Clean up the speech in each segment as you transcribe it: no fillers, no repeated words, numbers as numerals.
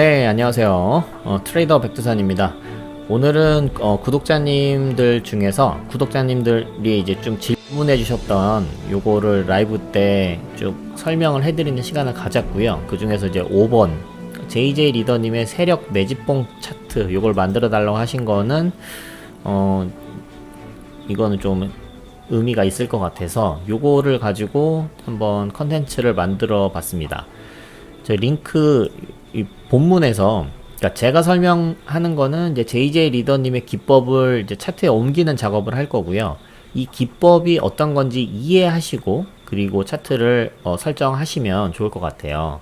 네, 안녕하세요. 트레이더 백두산입니다. 오늘은 구독자님들 중에서 구독자님들이 이제 좀 질문해 주셨던 요거를 라이브 때 쭉 설명을 해드리는 시간을 가졌고요. 그 중에서 이제 5번 JJ 리더님의 세력 매집봉 차트 요걸 만들어 달라고 하신 거는 이거는 좀 의미가 있을 것 같아서 요거를 가지고 한번 컨텐츠를 만들어 봤습니다. 저 링크 이 본문에서, 그러니까 제가 설명하는 거는 이제 JJ 리더님의 기법을 이제 차트에 옮기는 작업을 할 거고요. 이 기법이 어떤 건지 이해하시고 그리고 차트를 설정하시면 좋을 것 같아요.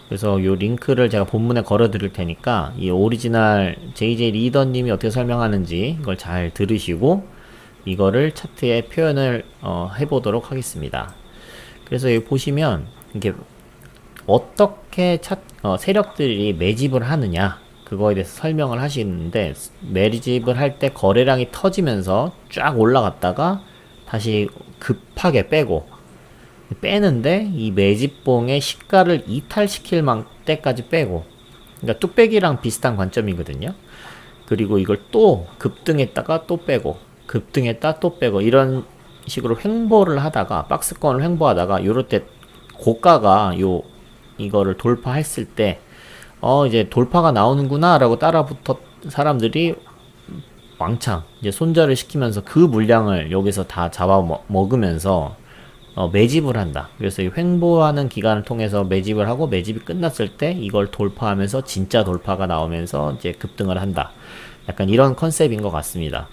그래서 요 링크를 제가 본문에 걸어 드릴 테니까 이 오리지널 JJ 리더님이 어떻게 설명하는지 이걸 잘 들으시고 이거를 차트에 표현을 해보도록 하겠습니다. 그래서 여기 보시면 이렇게 어떻게 세력들이 매집을 하느냐 그거에 대해서 설명을 하시는데, 매집을 할 때 거래량이 터지면서 쫙 올라갔다가 다시 급하게 빼는데 이 매집봉의 시가를 이탈시킬 때까지 빼고, 그러니까 뚝배기랑 비슷한 관점이거든요. 그리고 이걸 또 급등했다가 또 빼고 급등했다 또 빼고 이런 식으로 횡보를 하다가 박스권을 횡보하다가 요럴 때 고가가 이거를 돌파했을 때 이제 돌파가 나오는구나 라고 따라붙었 사람들이 왕창 이제 손절을 시키면서 그 물량을 여기서 다 잡아 먹으면서 매집을 한다. 그래서 이 횡보하는 기간을 통해서 매집을 하고, 매집이 끝났을 때 이걸 돌파하면서 진짜 돌파가 나오면서 이제 급등을 한다. 약간 이런 컨셉인 것 같습니다.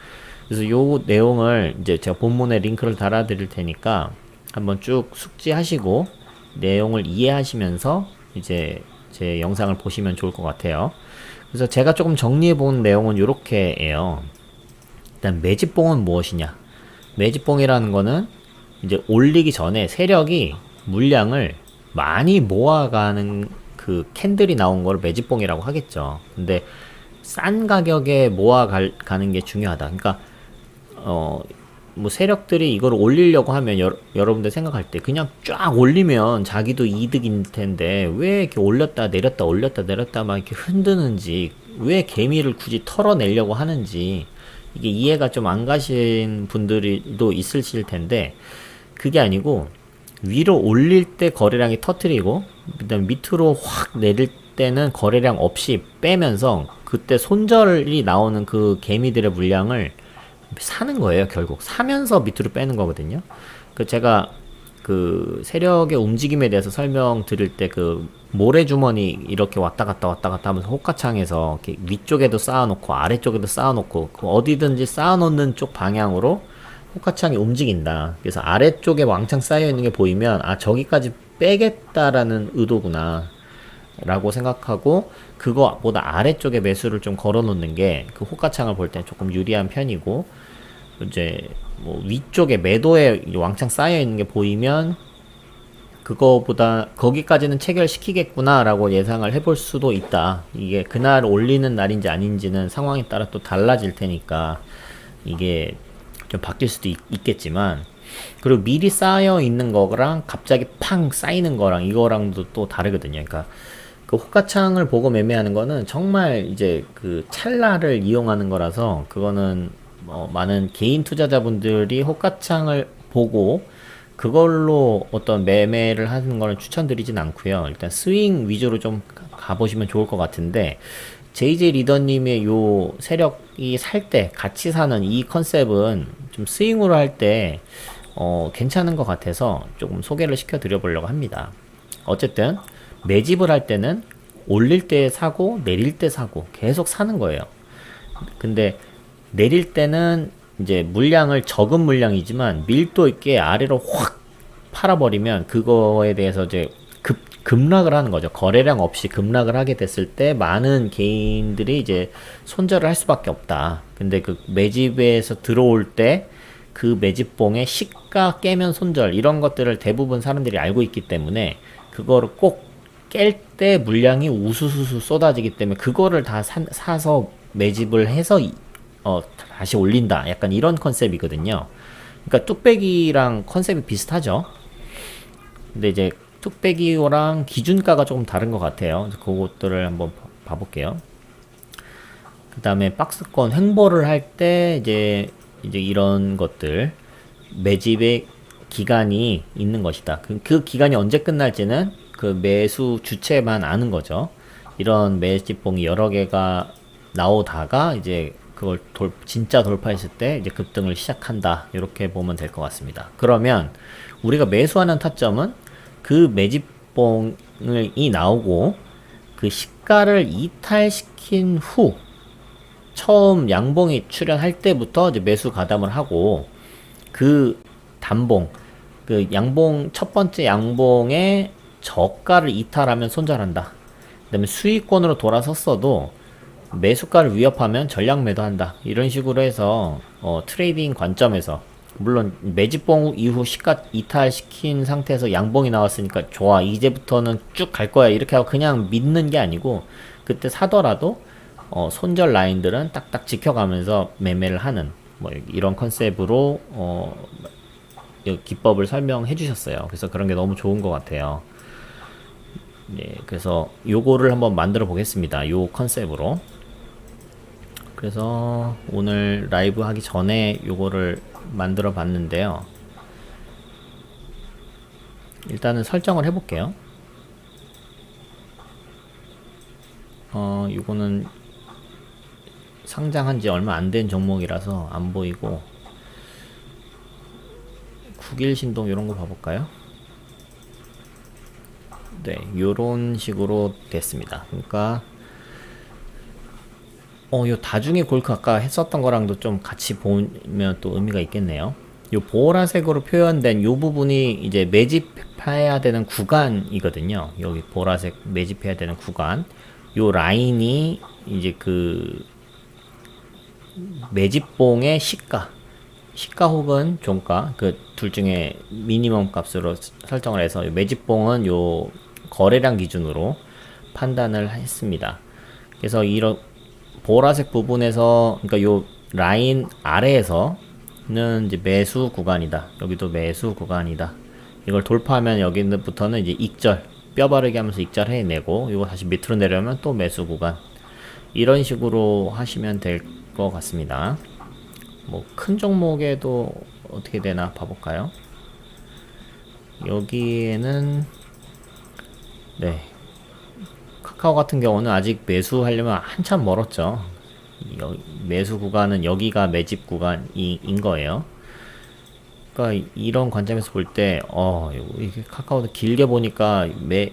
그래서 요 내용을 이제 제가 본문에 링크를 달아 드릴 테니까 한번 쭉 숙지하시고 내용을 이해하시면서 이제 제 영상을 보시면 좋을 것 같아요. 그래서 제가 조금 정리해 본 내용은 이렇게 해요. 일단 매집봉은 무엇이냐? 매집봉이라는 거는 이제 올리기 전에 세력이 물량을 많이 모아가는 그 캔들이 나온 걸 매집봉이라고 하겠죠. 근데 싼 가격에 모아가는 게 중요하다. 그러니까 뭐 세력들이 이걸 올리려고 하면 여러분들 생각할 때 그냥 쫙 올리면 자기도 이득일 텐데 왜 이렇게 올렸다 내렸다 올렸다 내렸다 막 이렇게 흔드는지, 왜 개미를 굳이 털어내려고 하는지 이게 이해가 좀 안 가신 분들도 있으실 텐데, 그게 아니고 위로 올릴 때 거래량이 터트리고 그다음 밑으로 확 내릴 때는 거래량 없이 빼면서 그때 손절이 나오는 그 개미들의 물량을 사는 거예요. 결국 사면서 밑으로 빼는 거거든요. 제가 그 세력의 움직임에 대해서 설명드릴 때 그 모래주머니 이렇게 왔다 갔다 하면서 호가창에서 이렇게 위쪽에도 쌓아놓고 아래쪽에도 쌓아놓고 그 어디든지 쌓아놓는 쪽 방향으로 호가창이 움직인다. 그래서 아래쪽에 왕창 쌓여있는 게 보이면 저기까지 빼겠다라는 의도구나 라고 생각하고, 그거보다 아래쪽에 매수를 좀 걸어 놓는 게 그 호가창을 볼 때 조금 유리한 편이고, 이제 뭐 위쪽에 매도에 왕창 쌓여 있는 게 보이면 그거보다 거기까지는 체결시키겠구나 라고 예상을 해볼 수도 있다. 이게 그날 올리는 날인지 아닌지는 상황에 따라 또 달라질 테니까 이게 좀 바뀔 수도 있겠지만, 그리고 미리 쌓여 있는 거랑 갑자기 팡 쌓이는 거랑 이거랑도 또 다르거든요. 그러니까 그 호가창을 보고 매매하는 거는 정말 이제 그 찰나를 이용하는 거라서, 그거는 많은 개인 투자자분들이 호가창을 보고 그걸로 어떤 매매를 하는 거는 추천드리진 않고요. 일단 스윙 위주로 좀 가보시면 좋을 것 같은데, JJ 리더님의 요 세력이 살 때 같이 사는 이 컨셉은 좀 스윙으로 할 때 괜찮은 것 같아서 조금 소개를 시켜 드려 보려고 합니다. 어쨌든 매집을 할 때는 올릴 때 사고 내릴 때 사고 계속 사는 거예요. 근데 내릴 때는 이제 물량을 적은 물량이지만 밀도 있게 아래로 확 팔아버리면 그거에 대해서 이제 급락을 하는 거죠. 거래량 없이 급락을 하게 됐을 때 많은 개인들이 이제 손절을 할 수밖에 없다. 근데 그 매집에서 들어올 때 그 매집봉의 시가 깨면 손절 이런 것들을 대부분 사람들이 알고 있기 때문에 그거를 꼭 깰 때 물량이 우수수수 쏟아지기 때문에 그거를 다 사서 매집을 해서 다시 올린다. 약간 이런 컨셉이거든요. 그러니까 뚝배기랑 컨셉이 비슷하죠. 근데 이제 뚝배기랑 기준가가 조금 다른 것 같아요. 그것들을 한번 가볼게요. 그 다음에 박스권 횡보를 할 때 이제 이런 것들 매집의 기간이 있는 것이다. 그 기간이 언제 끝날지는 그 매수 주체만 아는 거죠. 이런 매집봉이 여러 개가 나오다가 이제 그걸 진짜 돌파했을 때 이제 급등을 시작한다. 이렇게 보면 될 것 같습니다. 그러면 우리가 매수하는 타점은 그 매집봉이 나오고 그 시가를 이탈시킨 후 처음 양봉이 출현할 때부터 이제 매수 가담을 하고 그 단봉 그 양봉 첫 번째 양봉의 저가를 이탈하면 손절한다. 그다음에 수익권으로 돌아섰어도 매수가를 위협하면 전량 매도한다. 이런 식으로 해서 트레이딩 관점에서 물론 매집봉 이후 시가 이탈시킨 상태에서 양봉이 나왔으니까 좋아 이제부터는 쭉 갈 거야 이렇게 하고 그냥 믿는 게 아니고 그때 사더라도 손절 라인들은 딱딱 지켜가면서 매매를 하는 뭐 이런 컨셉으로 기법을 설명해 주셨어요. 그래서 그런 게 너무 좋은 것 같아요. 네, 그래서 요거를 한번 만들어 보겠습니다. 요 컨셉으로. 그래서 오늘 라이브 하기 전에 요거를 만들어 봤는데요. 일단은 설정을 해볼게요. 요거는 상장한 지 얼마 안 된 종목이라서 안 보이고 9일 신동 이런 거 봐볼까요? 네, 요런 식으로 됐습니다. 그러니까 요 다중의 골크 아까 했었던 거랑도 좀 같이 보면 또 의미가 있겠네요. 요 보라색으로 표현된 요 부분이 이제 매집해야 되는 구간이거든요. 여기 보라색 매집해야 되는 구간. 요 라인이 이제 그 매집봉의 시가 혹은 종가 그 둘 중에 미니멈 값으로 설정을 해서 매집봉은 요 거래량 기준으로 판단을 했습니다. 그래서 이런 보라색 부분에서 그러니까 요 라인 아래에서는 이제 매수 구간이다. 여기도 매수 구간이다. 이걸 돌파하면 여기부터는 이제 익절 뼈 바르게 하면서 익절 해내고 이거 다시 밑으로 내려오면 또 매수 구간 이런 식으로 하시면 될 것 같습니다. 뭐 큰 종목에도 어떻게 되나 봐볼까요? 여기에는 네 카카오 같은 경우는 아직 매수하려면 한참 멀었죠. 매수 구간은 여기가 매집 구간인 거예요. 그러니까 이런 관점에서 볼 때 이게 카카오도 길게 보니까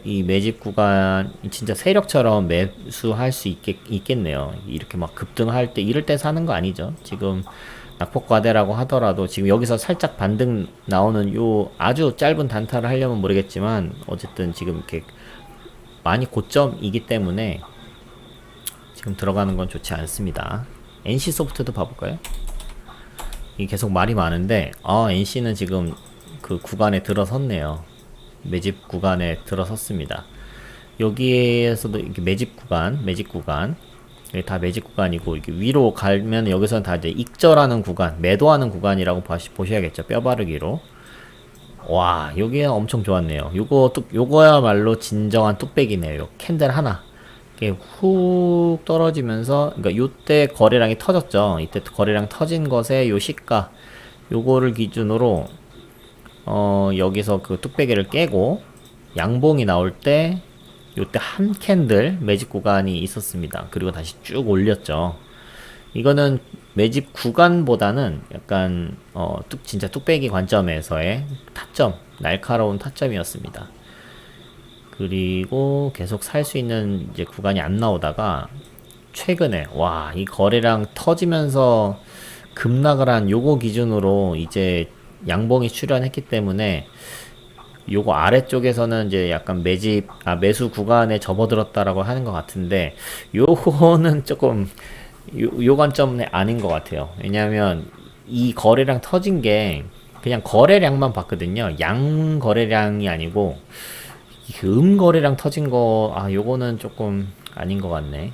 이 매집 구간 진짜 세력처럼 매수할 수 있겠네요. 이렇게 막 급등할 때 이럴 때 사는 거 아니죠. 지금 낙폭과대라고 하더라도 지금 여기서 살짝 반등 나오는 요 아주 짧은 단타를 하려면 모르겠지만 어쨌든 지금 이렇게 많이 고점이기 때문에 지금 들어가는 건 좋지 않습니다. NC소프트도 봐볼까요? 이게 계속 말이 많은데 NC는 지금 그 구간에 들어섰네요. 매집 구간에 들어섰습니다. 여기에서도 이렇게 매집 구간 여기 다 매집 구간이고 이렇게 위로 가면 여기서는 다 이제 익절하는 구간 매도하는 구간이라고 보셔야겠죠. 뼈바르기로. 와 여기 엄청 좋았네요. 요거야말로 진정한 뚝배기네요. 요 캔들 하나 이렇게 훅 떨어지면서 그러니까 요때 거래량이 터졌죠. 이때 거래량 터진 것에 요 시가 요거를 기준으로 여기서 그 뚝배기를 깨고 양봉이 나올 때 요때 한 캔들 매집 구간이 있었습니다. 그리고 다시 쭉 올렸죠. 이거는 매집 구간보다는 약간 진짜 뚝배기 관점에서의 타점, 날카로운 타점이었습니다. 그리고 계속 살 수 있는 이제 구간이 안 나오다가 최근에 이 거래량 터지면서 급락을 한 요거 기준으로 이제 양봉이 출현했기 때문에 요거 아래쪽에서는 이제 약간 매수 구간에 접어들었다라고 하는 것 같은데 요거는 조금 요 관점은 아닌 것 같아요. 왜냐하면 이 거래량 터진 게 그냥 거래량만 봤거든요. 양 거래량이 아니고 거래량 터진 거 요거는 조금 아닌 것 같네.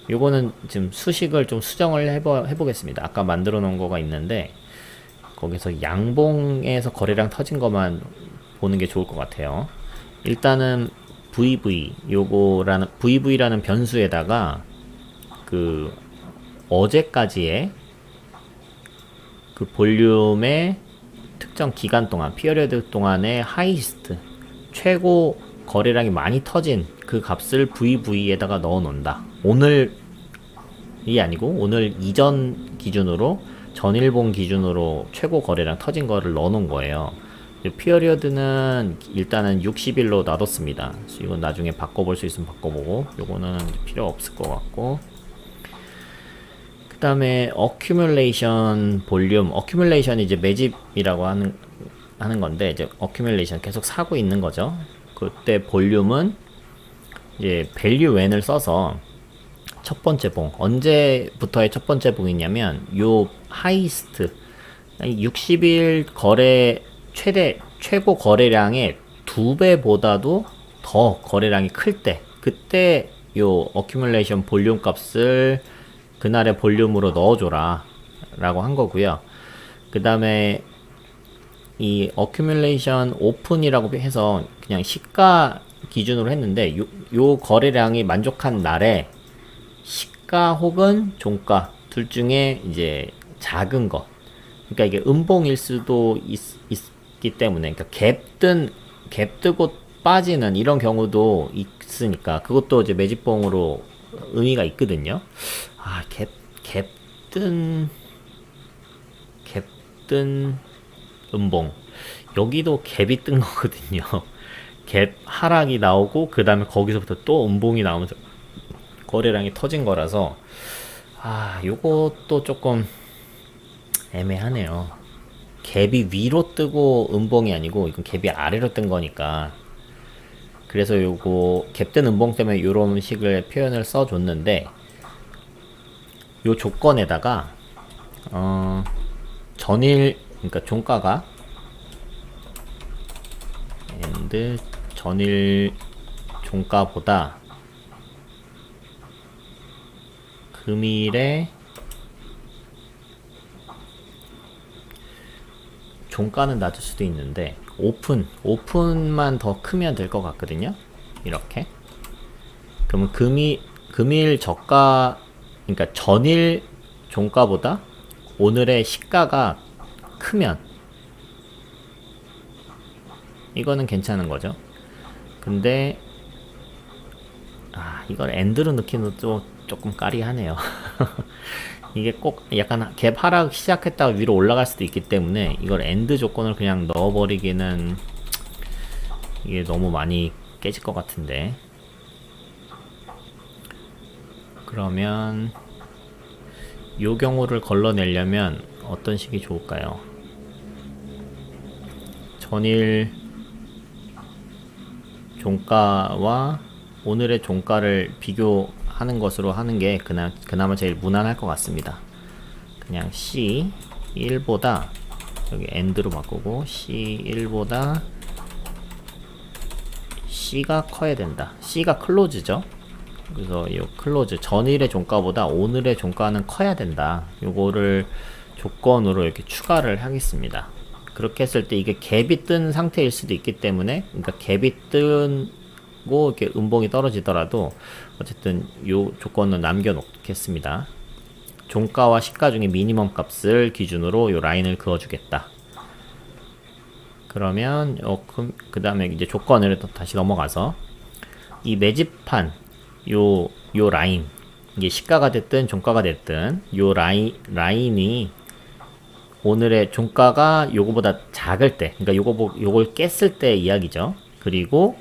요거는 지금 수식을 좀 수정을 해보겠습니다. 아까 만들어 놓은 거가 있는데 거기서 양봉에서 거래량 터진 것만 보는 게 좋을 것 같아요. 일단은 VV라는 변수에다가 그 어제까지의 그 볼륨의 특정 기간 동안, 피어리어드 동안의 하이스트, 최고 거래량이 많이 터진 그 값을 VV에다가 넣어 놓는다. 오늘이 아니고 오늘 이전 기준으로, 전일봉 기준으로 최고 거래량 터진 거를 넣어 놓은 거예요. 피어리어드는 일단은 60일로 놔뒀습니다. 이건 나중에 바꿔볼 수 있으면 바꿔보고, 요거는 필요 없을 것 같고, 그 다음에 어큐뮬레이션 볼륨, 어큐뮬레이션이 이제 매집이라고 하는 건데, 이제 어큐뮬레이션 계속 사고 있는 거죠. 그때 볼륨은 이제 밸류 웬을 써서 첫 번째 봉, 언제부터의 첫 번째 봉이냐면 요 하이스트 60일 거래 최고 거래량의 2배보다도 더 거래량이 클 때, 그때 요 어큐뮬레이션 볼륨 값을 그날의 볼륨으로 넣어줘라 라고 한 거고요. 그 다음에 이 어큐뮬레이션 오픈이라고 해서 그냥 시가 기준으로 했는데, 요 거래량이 만족한 날에 시가 혹은 종가 둘 중에 이제 작은 것, 그러니까 이게 음봉일 수도 있기 때문에, 그러니까 갭 뜨고 빠지는 이런 경우도 있으니까 그것도 이제 매집봉으로 의미가 있거든요. 갭뜬 음봉, 여기도 갭이 뜬 거거든요. 갭 하락이 나오고 그 다음에 거기서부터 또 음봉이 나오면서 거래량이 터진 거라서 요것도 조금 애매하네요. 갭이 위로 뜨고 음봉이 아니고 이건 갭이 아래로 뜬 거니까. 그래서 요거 갭뜬 음봉 때문에 요런 식의 표현을 써줬는데, 요 조건에다가 그러니까 종가가 전일 종가보다 금일에 종가는 낮을 수도 있는데 오픈만 더 크면 될 것 같거든요. 이렇게. 그러면 금일 저가, 그러니까 전일 종가보다 오늘의 시가가 크면 이거는 괜찮은 거죠. 근데 이걸 엔드로 넣기는 또 조금 까리하네요. 이게 꼭 약간 갭 하락 시작했다가 위로 올라갈 수도 있기 때문에 이걸 엔드 조건을 그냥 넣어버리기는 이게 너무 많이 깨질 것 같은데, 그러면 요 경우를 걸러내려면 어떤 식이 좋을까요? 전일 종가와 오늘의 종가를 비교하는 것으로 하는 게 그나마 제일 무난할 것 같습니다. 그냥 C1보다, 여기 end로 바꾸고 C1보다 C가 커야 된다. C가 클로즈죠. 그래서 이 클로즈, 전일의 종가보다 오늘의 종가는 커야 된다. 요거를 조건으로 이렇게 추가를 하겠습니다. 그렇게 했을 때 이게 갭이 뜬 상태일 수도 있기 때문에, 그러니까 갭이 뜨고 이렇게 음봉이 떨어지더라도 어쨌든 요 조건은 남겨 놓겠습니다. 종가와 시가 중에 미니멈 값을 기준으로 요 라인을 그어 주겠다. 그러면 그 다음에 이제 조건을 또 다시 넘어가서 이 매집판 요 라인, 이게 시가가 됐든 종가가 됐든 요 라인이 오늘의 종가가 요거보다 작을 때, 그러니까 요걸 깼을 때 이야기죠. 그리고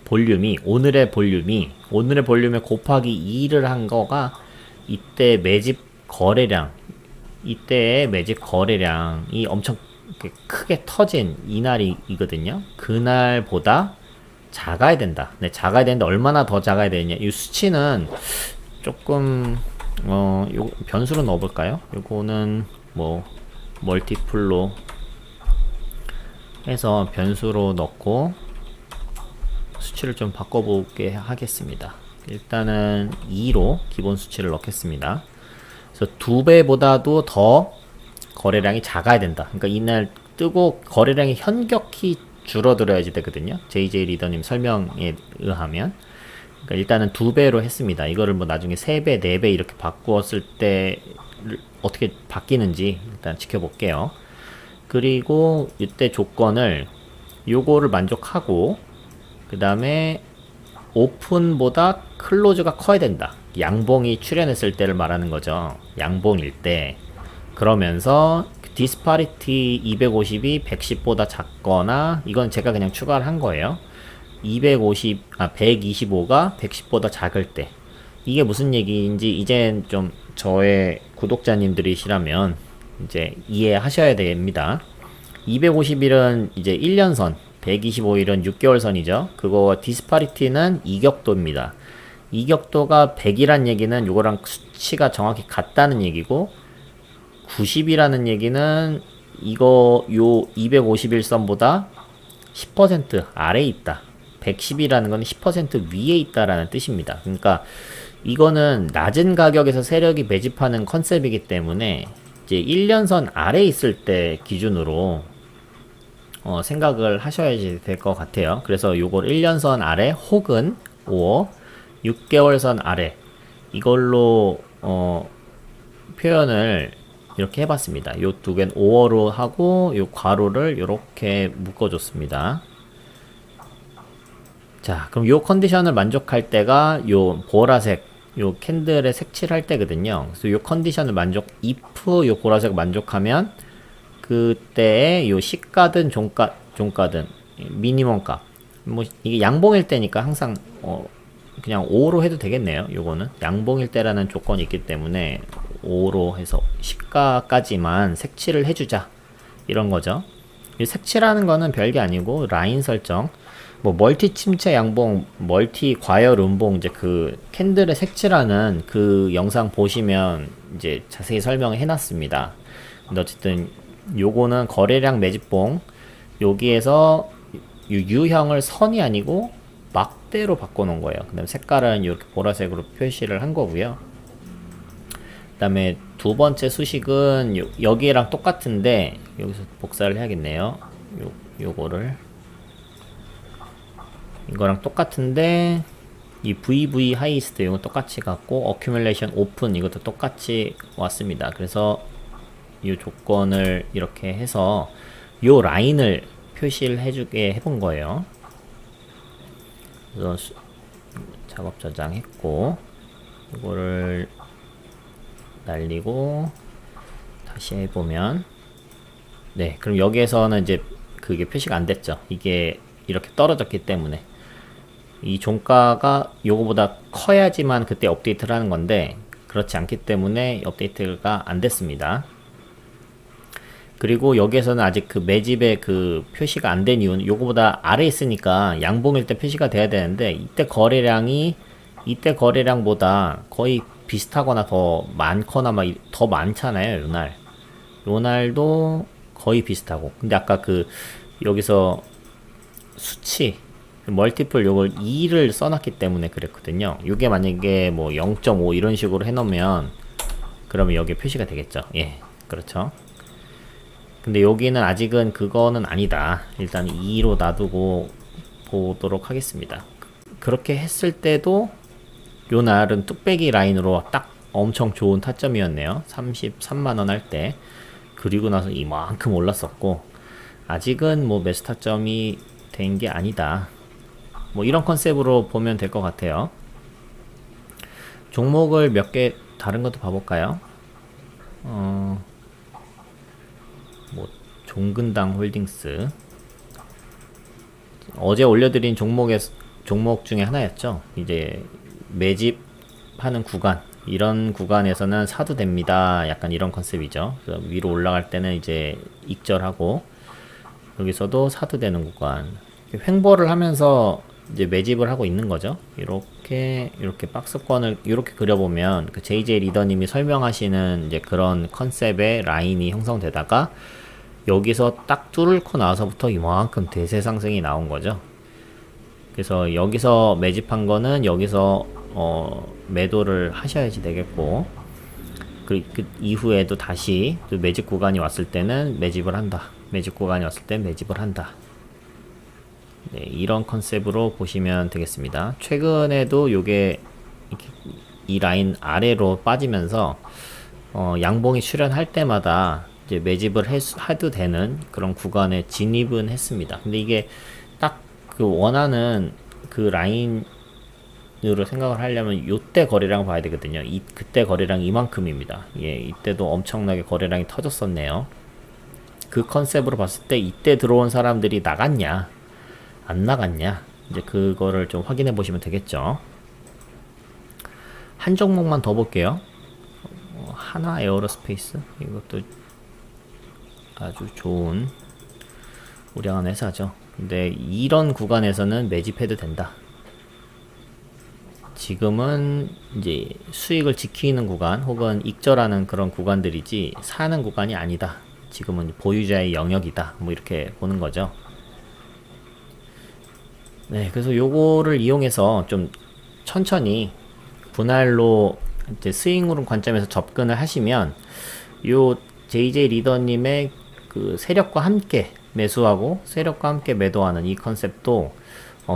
볼륨이 오늘의 볼륨에 곱하기 2를 한 거가 이때의 매집 거래량이 엄청 크게 터진 이날이거든요. 그날보다 작아야 된다. 네, 작아야 되는데 얼마나 더 작아야 되냐? 이 수치는 조금 요 변수로 넣어볼까요? 요거는 뭐 멀티플로 해서 변수로 넣고 수치를 좀 바꿔보게 하겠습니다. 일단은 2로 기본 수치를 넣겠습니다. 그래서 2배보다도 더 거래량이 작아야 된다. 그러니까 이날 뜨고 거래량이 현격히 줄어들어야지 되거든요. JJ 리더님 설명에 의하면. 그러니까 일단은 2배로 했습니다. 이거를 뭐 나중에 3배, 4배 이렇게 바꾸었을 때 어떻게 바뀌는지 일단 지켜볼게요. 그리고 이때 조건을 요거를 만족하고 그 다음에 오픈보다 클로즈가 커야 된다. 양봉이 출현했을 때를 말하는 거죠. 양봉일 때. 그러면서 디스파리티 250이 110보다 작거나, 이건 제가 그냥 추가를 한 거예요. 125가 110보다 작을 때. 이게 무슨 얘기인지 이젠 좀 저의 구독자님들이시라면 이제 이해하셔야 됩니다. 250일은 이제 1년선, 125일은 6개월선이죠. 그거 디스파리티는 이격도입니다. 이격도가 100이란 얘기는 요거랑 수치가 정확히 같다는 얘기고, 90이라는 얘기는 이거 요 251선보다 10% 아래에 있다. 110이라는 건 10% 위에 있다라는 뜻입니다. 그러니까 이거는 낮은 가격에서 세력이 매집하는 컨셉이기 때문에 이제 1년선 아래에 있을 때 기준으로 생각을 하셔야지 될 것 같아요. 그래서 요걸 1년선 아래 혹은 5어 6개월선 아래 이걸로 표현을 이렇게 해봤습니다. 요 두 개는 5어로 하고 요 괄호를 이렇게 묶어줬습니다. 자, 그럼 요 컨디션을 만족할 때가 요 보라색 요 캔들의 색칠할 때거든요. 그래서 요 컨디션을 if 요 보라색 만족하면 그때에 요 시가든 종가든 미니멈 값. 뭐 이게 양봉일 때니까 항상 그냥 5로 해도 되겠네요. 요거는 양봉일 때라는 조건이 있기 때문에 5로 해서 시가까지만 색칠을 해주자 이런 거죠. 이 색칠하는 거는 별게 아니고 라인 설정, 뭐 멀티 침체 양봉, 멀티 과열 음봉, 이제 그 캔들의 색칠하는 그 영상 보시면 이제 자세히 설명을 해놨습니다. 근데 어쨌든 요거는 거래량 매집봉, 여기에서 유형을 선이 아니고 막대로 바꿔놓은 거예요. 그 다음에 색깔은 이렇게 보라색으로 표시를 한 거고요. 그 다음에 두 번째 수식은 여기랑 똑같은데 여기서 복사를 해야겠네요. 요거를 이거랑 똑같은데 이 VV 하이스트 이거 똑같이 갖고 어큐뮬레이션 오픈 이것도 똑같이 왔습니다. 그래서 이 조건을 이렇게 해서 요 라인을 표시를 해주게 해본 거예요. 그래서 작업 저장했고 이거를 날리고 다시 해보면 네, 그럼 여기에서는 이제 그게 표시가 안 됐죠. 이게 이렇게 떨어졌기 때문에 이 종가가 요거보다 커야지만 그때 업데이트를 하는 건데 그렇지 않기 때문에 업데이트가 안 됐습니다. 그리고 여기에서는 아직 그 매집의 그 표시가 안 된 이유는 요거보다 아래에 있으니까 양봉일 때 표시가 돼야 되는데 이때 거래량이 이때 거래량보다 거의 비슷하거나 더 많거나 막 더 많잖아요. 요날도 거의 비슷하고, 근데 아까 그 여기서 수치 멀티플 요걸 2를 써놨기 때문에 그랬거든요. 요게 만약에 뭐 0.5 이런 식으로 해놓으면 그러면 여기에 표시가 되겠죠. 예, 그렇죠. 근데 여기는 아직은 그거는 아니다. 일단 2로 놔두고 보도록 하겠습니다. 그렇게 했을 때도 요 날은 뚝배기 라인으로 딱 엄청 좋은 타점이었네요. 33만원 할 때. 그리고 나서 이만큼 올랐었고, 아직은 뭐 매수 타점이 된 게 아니다. 뭐 이런 컨셉으로 보면 될 것 같아요. 종목을 몇 개 다른 것도 봐볼까요? 뭐 종근당 홀딩스 어제 올려드린 종목 중에 하나였죠. 이제 매집하는 구간, 이런 구간에서는 사도 됩니다. 약간 이런 컨셉이죠. 그래서 위로 올라갈 때는 이제 익절하고 여기서도 사도 되는 구간, 횡보를 하면서 이제 매집을 하고 있는 거죠. 이렇게 박스권을 이렇게 그려보면 그 JJ 리더님이 설명하시는 이제 그런 컨셉의 라인이 형성되다가 여기서 딱 뚫고 나서부터 이만큼 대세 상승이 나온 거죠. 그래서 여기서 매집한 거는 여기서 매도를 하셔야지 되겠고, 그 이후에도 다시 또 매집 구간이 왔을 때는 매집을 한다. 매집 구간이 왔을 때 매집을 한다. 네, 이런 컨셉으로 보시면 되겠습니다. 최근에도 요게 이 라인 아래로 빠지면서 양봉이 출현할 때마다 이제 매집을 해도 되는 그런 구간에 진입은 했습니다. 근데 이게 딱 그 원하는 그 라인으로 생각을 하려면 요때 거래량 봐야 되거든요. 그때 거래량 이만큼입니다. 예, 이때도 엄청나게 거래량이 터졌었네요. 그 컨셉으로 봤을 때 이때 들어온 사람들이 나갔냐 안 나갔냐, 이제 그거를 좀 확인해 보시면 되겠죠. 한 종목만 더 볼게요. 하나 에어로스페이스, 이것도 아주 좋은 우량한 회사죠. 근데 이런 구간에서는 매집해도 된다. 지금은 이제 수익을 지키는 구간 혹은 익절하는 그런 구간들이지 사는 구간이 아니다. 지금은 보유자의 영역이다. 뭐 이렇게 보는 거죠. 네, 그래서 요거를 이용해서 좀 천천히 분할로 이제 스윙으로 관점에서 접근을 하시면 요 JJ 리더님의 그 세력과 함께 매수하고 세력과 함께 매도하는 이 컨셉도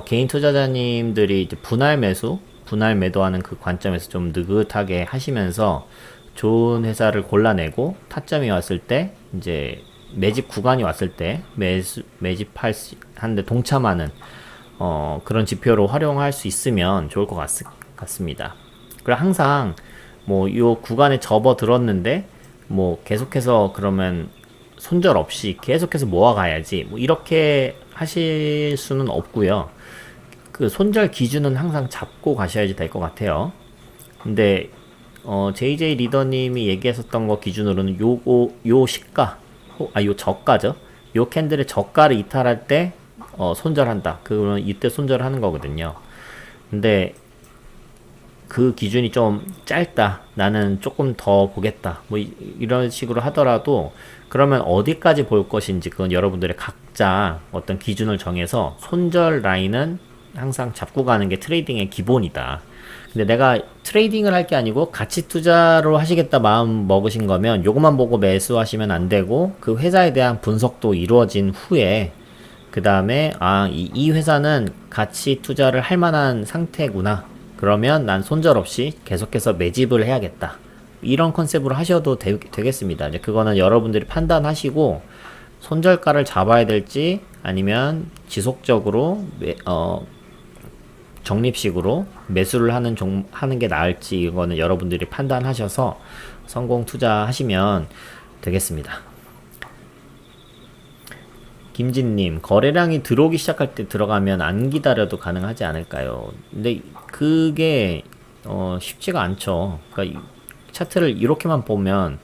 개인 투자자님들이 이제 분할 매수, 분할 매도하는 그 관점에서 좀 느긋하게 하시면서 좋은 회사를 골라내고 타점이 왔을 때 이제 매집 구간이 왔을 때 매집하는데 동참하는 그런 지표로 활용할 수 있으면 좋을 것 같습니다. 그리고 항상 뭐 요 구간에 접어들었는데 뭐 계속해서 그러면 손절 없이 계속해서 모아가야지 뭐 이렇게 하실 수는 없고요. 그 손절 기준은 항상 잡고 가셔야지 될 것 같아요. 근데 JJ 리더님이 얘기했었던 거 기준으로는 요 시가, 요 저가죠. 요 캔들의 저가를 이탈할 때 손절한다. 그러면 이때 손절하는 거거든요. 근데 그 기준이 좀 짧다. 나는 조금 더 보겠다. 뭐 이런 식으로 하더라도 그러면 어디까지 볼 것인지 그건 여러분들의 각자 어떤 기준을 정해서 손절 라인은 항상 잡고 가는 게 트레이딩의 기본이다. 근데 내가 트레이딩을 할 게 아니고 가치 투자로 하시겠다 마음 먹으신 거면 요것만 보고 매수하시면 안 되고 그 회사에 대한 분석도 이루어진 후에 그 다음에 이 회사는 가치 투자를 할 만한 상태구나. 그러면 난 손절 없이 계속해서 매집을 해야겠다. 이런 컨셉으로 하셔도 되겠습니다. 이제 그거는 여러분들이 판단하시고 손절가를 잡아야 될지 아니면 지속적으로 적립식으로 매수를 하는 게 나을지 이거는 여러분들이 판단하셔서 성공 투자하시면 되겠습니다. 김진님, 거래량이 들어오기 시작할 때 들어가면 안 기다려도 가능하지 않을까요? 근데 그게 쉽지가 않죠. 그러니까 이 차트를 이렇게만 보면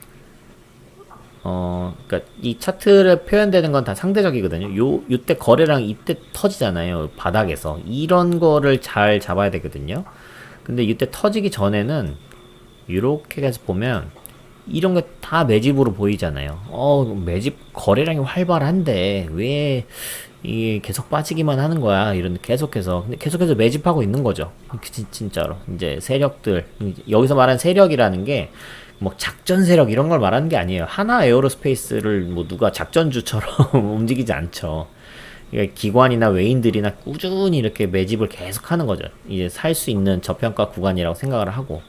그러니까 이 차트를 표현되는 건 다 상대적이거든요. 요때 거래량이 이때 터지잖아요. 바닥에서 이런 거를 잘 잡아야 되거든요. 근데 이때 터지기 전에는 이렇게 해서 보면 이런 게 다 매집으로 보이잖아요. 매집 거래량이 활발한데 왜 이게 계속 빠지기만 하는 거야? 이런 계속해서 근데 계속해서 매집하고 있는 거죠. 진짜로 이제 세력들 여기서 말하는 세력이라는 게 뭐 작전 세력 이런 걸 말하는 게 아니에요. 하나 에어로스페이스를 뭐 누가 작전주처럼 움직이지 않죠. 그러니까 기관이나 외인들이나 꾸준히 이렇게 매집을 계속 하는 거죠. 이제 살 수 있는 저평가 구간이라고 생각을 하고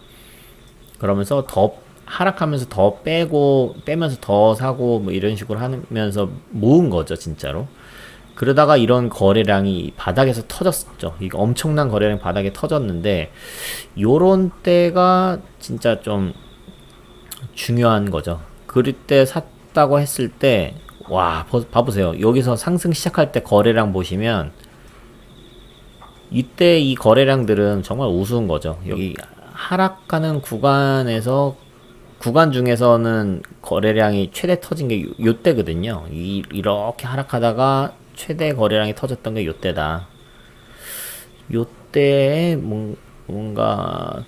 그러면서 더 하락하면서 더 빼면서 더 사고 뭐 이런 식으로 하면서 모은 거죠, 진짜로. 그러다가 이런 거래량이 바닥에서 터졌죠. 이거 엄청난 거래량 바닥에 터졌는데 요런 때가 진짜 좀 중요한 거죠. 그럴 때 샀다고 했을 때 와, 봐보세요. 여기서 상승 시작할 때 거래량 보시면 이때 이 거래량들은 정말 우스운 거죠. 여기 하락하는 구간 중에서는 거래량이 최대 터진 게 요때거든요. 이렇게 하락하다가 최대 거래량이 터졌던 게 요때다. 요때에 뭔가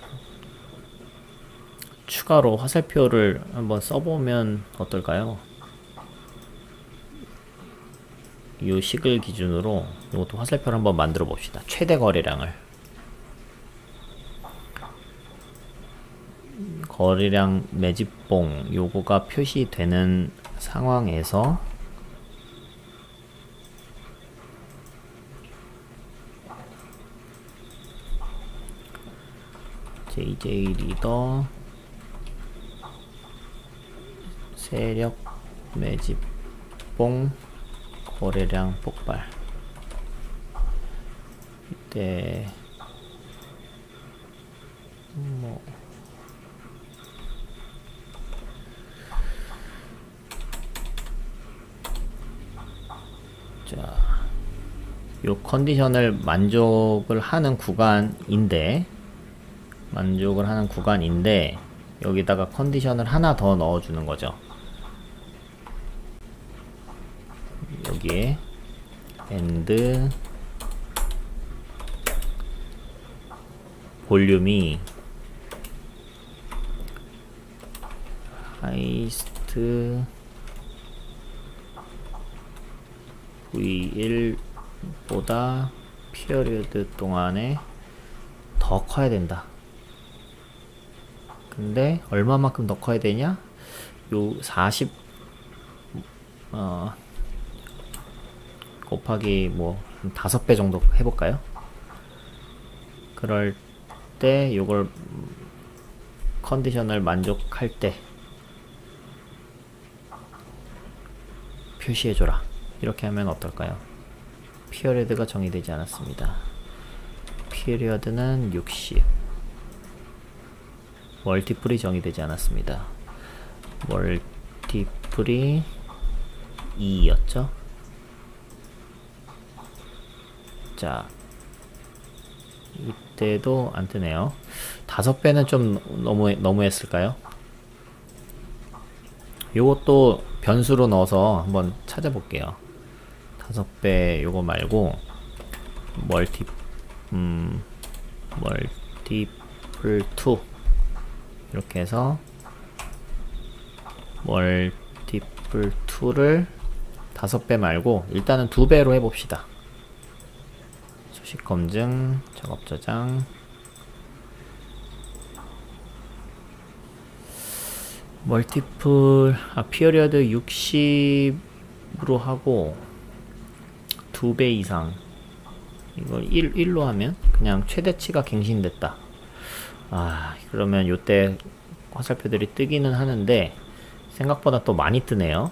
추가로 화살표를 한번 써보면 어떨까요? 요 식을 기준으로 이것도 화살표를 한번 만들어 봅시다. 최대 거래량을 거래량 매집봉 요거가 표시되는 상황에서 JJ 리더 세력 매집봉 거래량 폭발. 이때 뭐 자, 요 컨디션을 만족을 하는 구간인데 여기다가 컨디션을 하나 더 넣어주는 거죠. 여기에 and 볼륨이 하이스트 V1보다 피어리어드 동안에 더 커야 된다. 근데 얼마만큼 더 커야 되냐? 요 40 곱하기 뭐 5배 정도 해볼까요? 그럴 때 요걸 컨디션을 만족할 때 표시해줘라. 이렇게 하면 어떨까요? 피어리어드가 정의되지 않았습니다. 피어리어드는 60. 멀티플이 정의되지 않았습니다. 멀티플이 2였죠. 자, 이때도 안 뜨네요. 5배는 좀 너무했을까요? 요것도 변수로 넣어서 한번 찾아볼게요. 5배 요거 말고 멀티플 2 이렇게 해서 멀티플 2를 5배 말고 일단은 2배로 해봅시다. 수식 검증, 작업 저장. 멀티플, 피어리어드 60으로 하고 2배 이상. 이걸 1로 하면 그냥 최대치가 갱신됐다. 그러면 요때 화살표들이 뜨기는 하는데 생각보다 또 많이 뜨네요.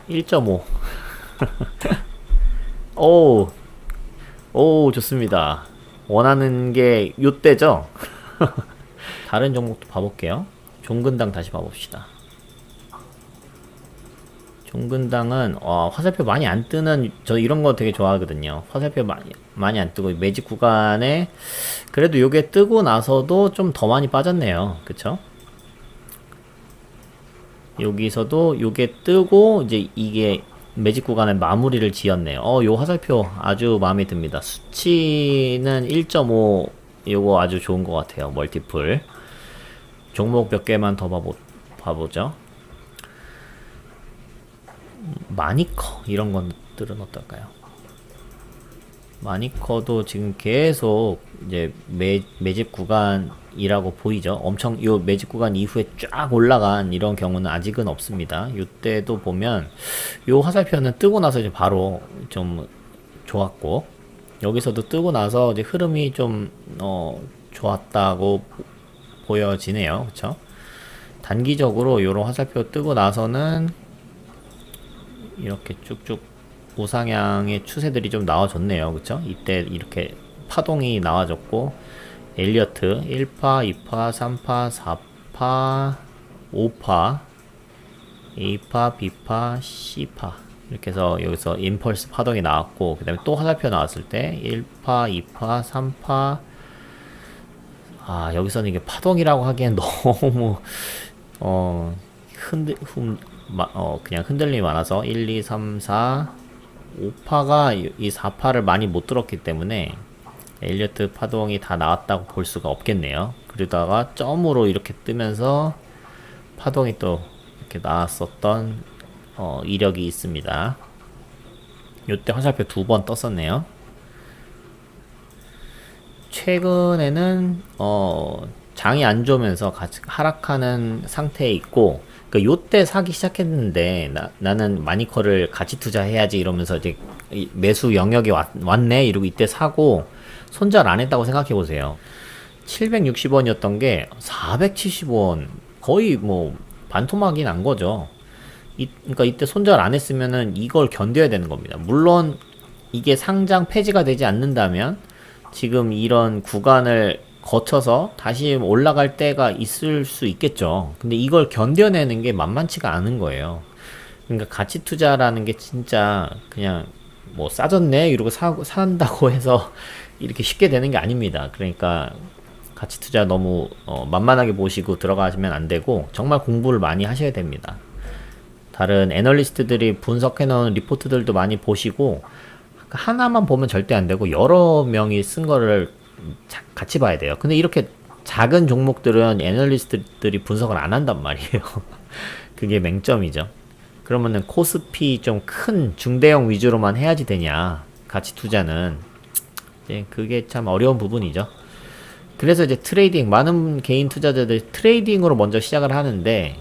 1.5. 오, 좋습니다. 원하는 게 요때죠? 다른 종목도 봐볼게요. 종근당 다시 봐봅시다. 종근당은 화살표 많이 안 뜨는, 저 이런 거 되게 좋아하거든요. 화살표 많이 안 뜨고 매직 구간에 그래도 요게 뜨고 나서도 좀 더 많이 빠졌네요. 그쵸? 여기서도 요게 뜨고 이제 이게 매직 구간에 마무리를 지었네요. 요 화살표 아주 마음에 듭니다. 수치는 1.5 요거 아주 좋은 것 같아요. 멀티플. 종목 몇 개만 더 봐보죠. 마니커 이런 것들은 어떨까요? 마니커도 지금 계속 이제 매집 구간이라고 보이죠. 엄청 요 매집 구간 이후에 쫙 올라간 이런 경우는 아직은 없습니다. 이때도 보면 요 화살표는 뜨고 나서 이제 바로 좀 좋았고, 여기서도 뜨고 나서 이제 흐름이 좀 좋았다고 보여지네요. 그쵸? 단기적으로 요런 화살표 뜨고 나서는 이렇게 쭉쭉 우상향의 추세들이 좀 나와줬네요. 그쵸? 이때 이렇게 파동이 나와줬고, 엘리어트 1파, 2파, 3파, 4파, 5파, A파, B파, C파 이렇게 해서 여기서 임펄스 파동이 나왔고, 그 다음에 또 화살표 나왔을 때 1파, 2파, 3파. 여기서는 이게 파동이라고 하기엔 너무 그냥 흔들림이 많아서 1, 2, 3, 4, 5파가 이 4파를 많이 못 들었기 때문에 엘리어트 파동이 다 나왔다고 볼 수가 없겠네요. 그러다가 점으로 이렇게 뜨면서 파동이 또 이렇게 나왔었던 이력이 있습니다. 요때 화살표 2번 떴었네요. 최근에는 장이 안 좋으면서 같이 하락하는 상태에 있고, 요때 사기 시작했는데 나는 마니커를 같이 투자해야지 이러면서 이제 매수 영역이 왔네 이러고 이때 사고 손절 안 했다고 생각해 보세요. 760원이었던 게 470원, 거의 뭐 반토막이 난 거죠. 그러니까 이때 손절 안 했으면은 이걸 견뎌야 되는 겁니다. 물론 이게 상장 폐지가 되지 않는다면 지금 이런 구간을 거쳐서 다시 올라갈 때가 있을 수 있겠죠. 근데 이걸 견뎌내는 게 만만치가 않은 거예요. 그러니까 가치 투자라는 게 진짜 그냥 뭐 싸졌네 이러고 산다고 해서 이렇게 쉽게 되는 게 아닙니다. 그러니까 가치 투자 너무 만만하게 보시고 들어가시면 안 되고 정말 공부를 많이 하셔야 됩니다. 다른 애널리스트들이 분석해 놓은 리포트들도 많이 보시고 하나만 보면 절대 안 되고 여러 명이 쓴 거를 같이 봐야 돼요. 근데 이렇게 작은 종목들은 애널리스트들이 분석을 안 한단 말이에요. 그게 맹점이죠. 그러면은 코스피 좀 큰 중대형 위주로만 해야지 되냐, 가치 투자는. 이제 그게 참 어려운 부분이죠. 그래서 이제 트레이딩, 많은 개인 투자자들이 트레이딩으로 먼저 시작을 하는데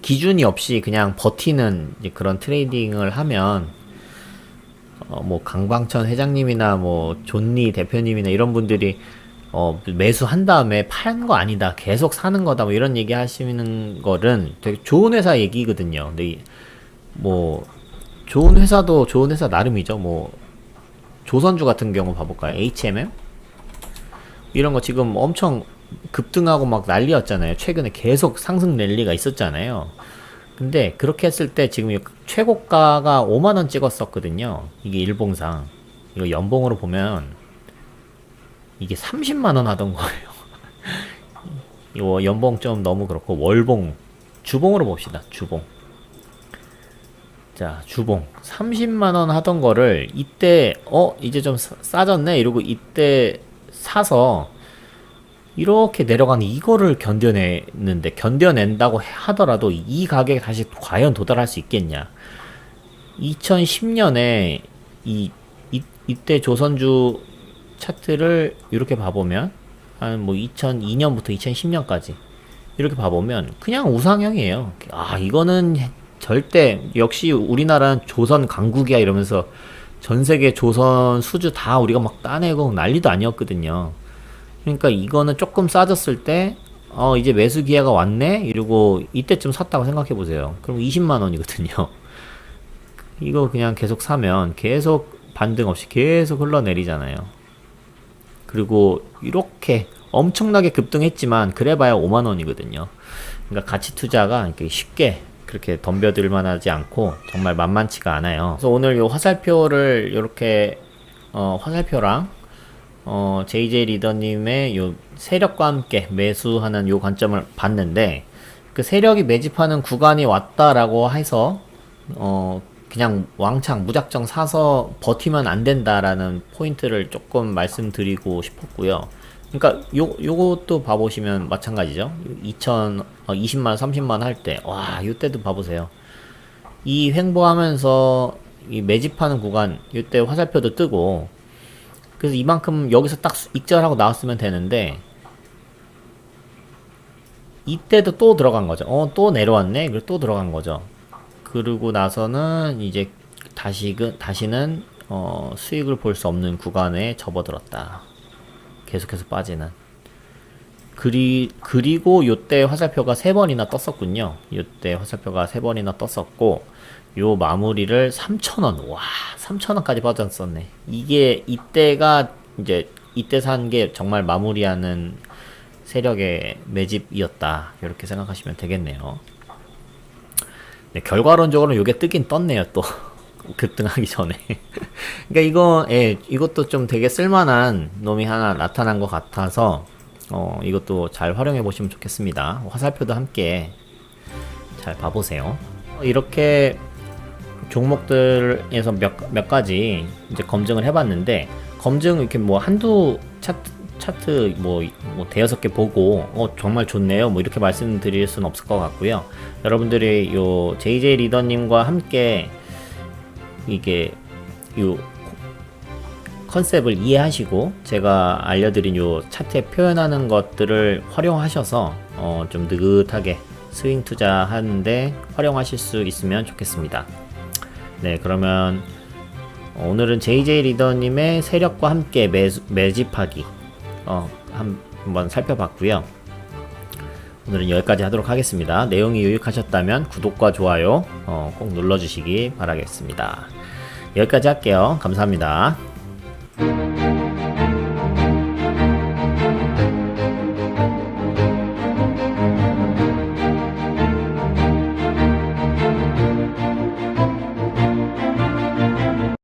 기준이 없이 그냥 버티는 이제 그런 트레이딩을 하면 뭐 강방천 회장님이나 뭐 존니 대표님이나 이런 분들이 매수한 다음에 파는 거 아니다, 계속 사는 거다, 뭐 이런 얘기 하시는 거는 되게 좋은 회사 얘기거든요. 근데 뭐 좋은 회사도 좋은 회사 나름이죠. 뭐 조선주 같은 경우 봐볼까요? HMM 이런 거 지금 엄청 급등하고 막 난리였잖아요. 최근에 계속 상승 랠리가 있었잖아요. 근데 그렇게 했을 때 지금 최고가가 5만원 찍었었거든요. 이게 일봉상. 이거 연봉으로 보면 이게 30만원 하던 거예요. 이거 연봉 좀 너무 그렇고, 월봉, 주봉으로 봅시다. 주봉. 자, 주봉 30만원 하던 거를 이때 이제 좀 싸졌네 이러고 이때 사서 이렇게 내려가는 이거를 견뎌낸다고 하더라도 이 가격에 다시 과연 도달할 수 있겠냐. 2010년에 이때 조선주 차트를 이렇게 봐보면 한 뭐 2002년부터 2010년까지 이렇게 봐보면 그냥 우상형이에요. 이거는 절대, 역시 우리나라는 조선 강국이야 이러면서 전세계 조선 수주 다 우리가 막 따내고 난리도 아니었거든요. 그러니까 이거는 조금 싸졌을 때 이제 매수 기회가 왔네 이러고 이때쯤 샀다고 생각해 보세요. 그럼 20만원이거든요. 이거 그냥 계속 사면 계속 반등 없이 계속 흘러내리잖아요. 그리고 이렇게 엄청나게 급등했지만 그래봐야 5만원이거든요. 그러니까 가치 투자가 이렇게 쉽게 그렇게 덤벼들 만하지 않고 정말 만만치가 않아요. 그래서 오늘 요 화살표를 이렇게 화살표랑 JJ 리더님의 요 세력과 함께 매수하는 요 관점을 봤는데, 그 세력이 매집하는 구간이 왔다라고 해서 그냥 왕창 무작정 사서 버티면 안 된다라는 포인트를 조금 말씀드리고 싶었고요. 그러니까 요것도 봐보시면 마찬가지죠. 20만원 30만원 할 때, 요때도 봐보세요. 이 횡보하면서 이 매집하는 구간, 요때 화살표도 뜨고, 그래서 이만큼 여기서 딱 익절하고 나왔으면 되는데 이때도 또 들어간 거죠. 또 내려왔네. 그리고 또 들어간 거죠. 그러고 나서는 이제 다시는 수익을 볼 수 없는 구간에 접어들었다. 계속해서 빠지는. 그리고 요때 화살표가 3번이나 떴었군요. 요때 화살표가 3번이나 떴었고, 요 마무리를 3,000원. 와, 3,000원까지 빠졌었네. 이때가 이제 이때 산 게 정말 마무리하는 세력의 매집이었다. 이렇게 생각하시면 되겠네요. 네, 결과론적으로 요게 뜨긴 떴네요. 또 급등하기 전에. 그러니까 이것도 좀 되게 쓸만한 놈이 하나 나타난 것 같아서 이것도 잘 활용해 보시면 좋겠습니다. 화살표도 함께 잘 봐보세요. 이렇게 종목들에서 몇 가지 이제 검증을 해봤는데, 검증 이렇게 뭐 한두 차트 뭐 대여섯 개 보고 정말 좋네요 뭐 이렇게 말씀드릴 수는 없을 것 같고요. 여러분들이 요 JJ 리더님과 함께 이게 요 컨셉을 이해하시고 제가 알려드린 요 차트에 표현하는 것들을 활용하셔서 좀 느긋하게 스윙 투자하는데 활용하실 수 있으면 좋겠습니다. 네, 그러면 오늘은 JJ 리더님의 세력과 함께 매집하기 한번 살펴봤고요. 오늘은 여기까지 하도록 하겠습니다. 내용이 유익하셨다면 구독과 좋아요 꼭 눌러주시기 바라겠습니다. 여기까지 할게요. 감사합니다.